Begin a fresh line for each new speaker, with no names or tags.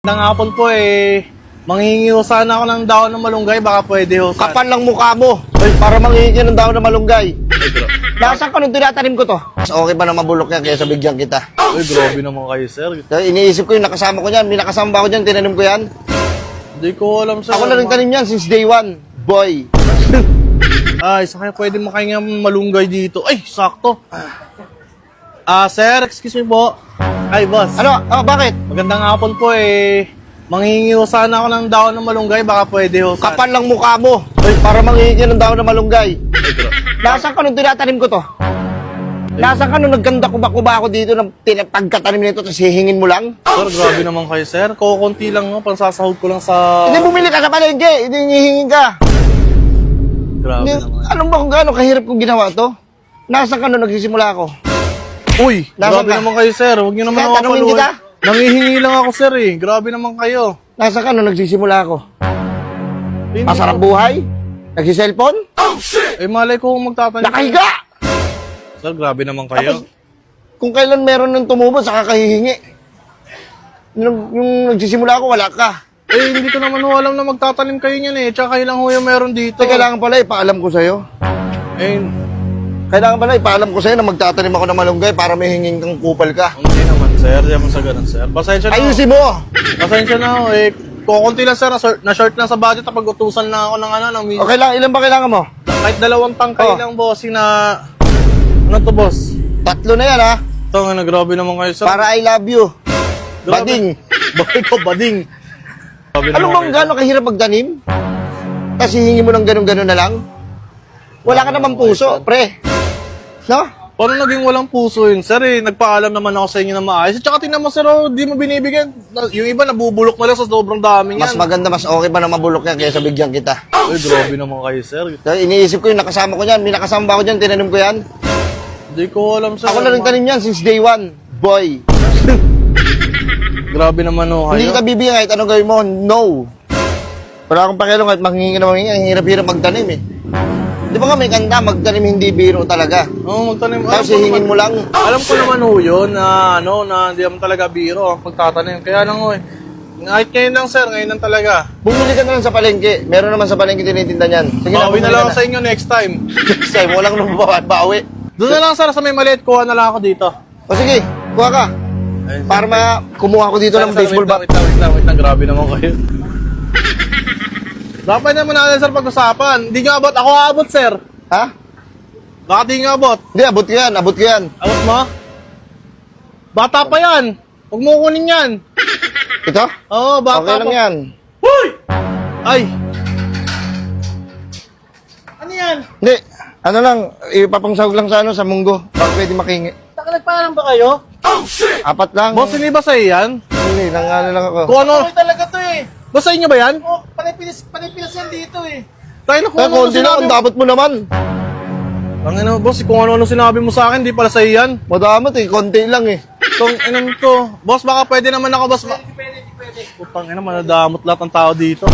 Nang hapon po manghihingi ho sana ako ng daon ng malunggay, baka pwede ho.
Kapal lang mukha mo. Para manghihingi ng daon ng malunggay. Nasaan ka nung tinatanim ko to? Mas okay ba na mabulok yan kaysa bigyan kita?
Uy, grabe naman kayo, sir.
Kaya iniisip ko yung nakasama ko yan. May nakasama ba ako dyan? Tinanim ko yan.
Hindi ko alam, sir.
Ako na rin tanim yan since day one. Boy.
Ay, sa kaya pwede makahingi ng malunggay dito. Ay, sakto. Sir, excuse me po. Ay, boss.
Ano? Oh, bakit?
Magandang hapon po manghihingi ho sana ako ng daon ng malunggay, baka pwede ho.
Kapal lang mukha mo. Para manghihingi ng daon ng malunggay. Nasaan ka nung tinatanim ko to? Nasaan ka nung nagganda kuba-kuba ako dito ng pagkatanim nito tapos hihingin mo lang?
Sir, grabe naman kayo, sir. Kukunti lang ho, pansasahod ko lang sa...
Hindi bumili ka sa palengke. Hindi hihingin ka.
Grabe
Hindi,
naman.
alam ba kung gaano kahirap kong ginawa to? Nasaan ka nung nagsisimula ako?
Uy,
Nasaan
grabe
ka?
naman kayo, sir. Huwag niyo naman
Kaya
ako
tanungin
paluin.
kita.
Nangihingi lang ako, sir Grabe naman kayo.
Nasaan ka nung nagsisimula ako?
Hindi
Masarap
ko-
buhay? Nagsiselfon?
Malay ko kung magtatanim.
Nakahiga!
Sir, grabe naman kayo.
Tapos, kung kailan meron ng tumubo, saka kahihingi. Yung nagsisimula ako, wala ka.
Hindi ko naman ho alam na magtatanim kayo niyan Tsaka kayo lang ho yung meron dito.
Kailangan pala ipaalam ko sa'yo. Kailangan pala ipaalam ko sa'yo na magtatanim ako ng malunggay para may hinging kang kupal ka.
Hindi naman, sir. Di naman sa ganun, sir. Pasensya na ho.
Ayusin mo!
Pasensya na ho. Kukunti lang, sir. Na-short lang sa budget. Pag utusan na ako ng
Okay lang, ilan ba kailangan mo?
Kahit 2 tangkay
Oh.
lang, bossing na... Ano to, boss?
3 na yan, ha?
Ito nga, grabe naman kayo, sir.
Para I love you.
Grabe.
Bading.
Bakit ko, bading? Grabe
Alam
naman
mo
kayo,
kung gano'ng kahirap magtanim? Tapos hihingi mo ng gano'n-gano'n na lang? Wala ka naman puso, pre. No?
Paano naging walang puso yun, sir Nagpaalam naman ako sa inyo na maayos. Tsaka tingnan mo, sir, di mo binibigyan. Yung iba nabubulok na lang sa sobrang dami
Mas
yan.
maganda, mas okay ba na mabulok yan kaysa bigyan kita?
Uy, grabe naman kayo, sir.
Kaya iniisip ko yung nakasama ko yan. May nakasama ba ako dyan? Tinanim ko yan.
Hindi ko alam, sir.
Ako na rin tanim yan since day one. Boy.
Grabe naman ho
Hindi
kayo.
kita bibigyan kahit anong gawin mo. No. Wala akong pakialam kahit manghingi na manghingi. Ang hirap-hirap magtanim Di ba nga may kanta, magtanim hindi biro talaga.
Oo, magtanim.
Tapos hihingin mo lang.
Alam ko naman ho yun na hindi naman talaga biro ang pagtatanim. Kaya lang ho Kahit ngayon lang, sir. Ngayon lang talaga.
Bumili ka na lang sa palengke. Meron naman sa palengke tinitinda niyan. Sige
Bawi na
bumili
lang
ka
ako sa inyo next time.
Next time, walang nung bawi.
Doon na lang, sir, sa may maliit. Kuha na lang ako dito.
O sige, kuha ka. Para kumuha ko dito ng baseball bat.
Wait lang. Grabe naman kayo. Dapat naman natin, sir, pag-usapan. Hindi nga abot. Ako aabot, sir.
Ha?
Bakit di nga abot?
Hindi, abot ka yan.
Abot mo? Bata pa yan. Huwag mo kunin yan.
Ito?
Oo, bata
Okay lang
pa.
yan.
Hoy! Ay! Ano yan?
Hindi, ano lang, ipapangsahog lang sa munggo. Para pwede makingi.
Nagpaalam ba kayo?
4 lang.
Boss, hindi ba sa'yo yan?
Hindi, nangalo lang ako.
Kung ano? Talaga to Boss, sa inyo ba yan? Oo, panipilis yan dito Tayo na kung
Kaya
ano
konti lang, ang dapat mo naman.
Ang ina, boss, kung ano sinabi mo sa akin, di pala sa'yo yan.
Madamot konti lang
Itong inan ko. Boss, baka pwede naman ako, boss. Pwede. Putang ina, manadamot lahat ng tao dito.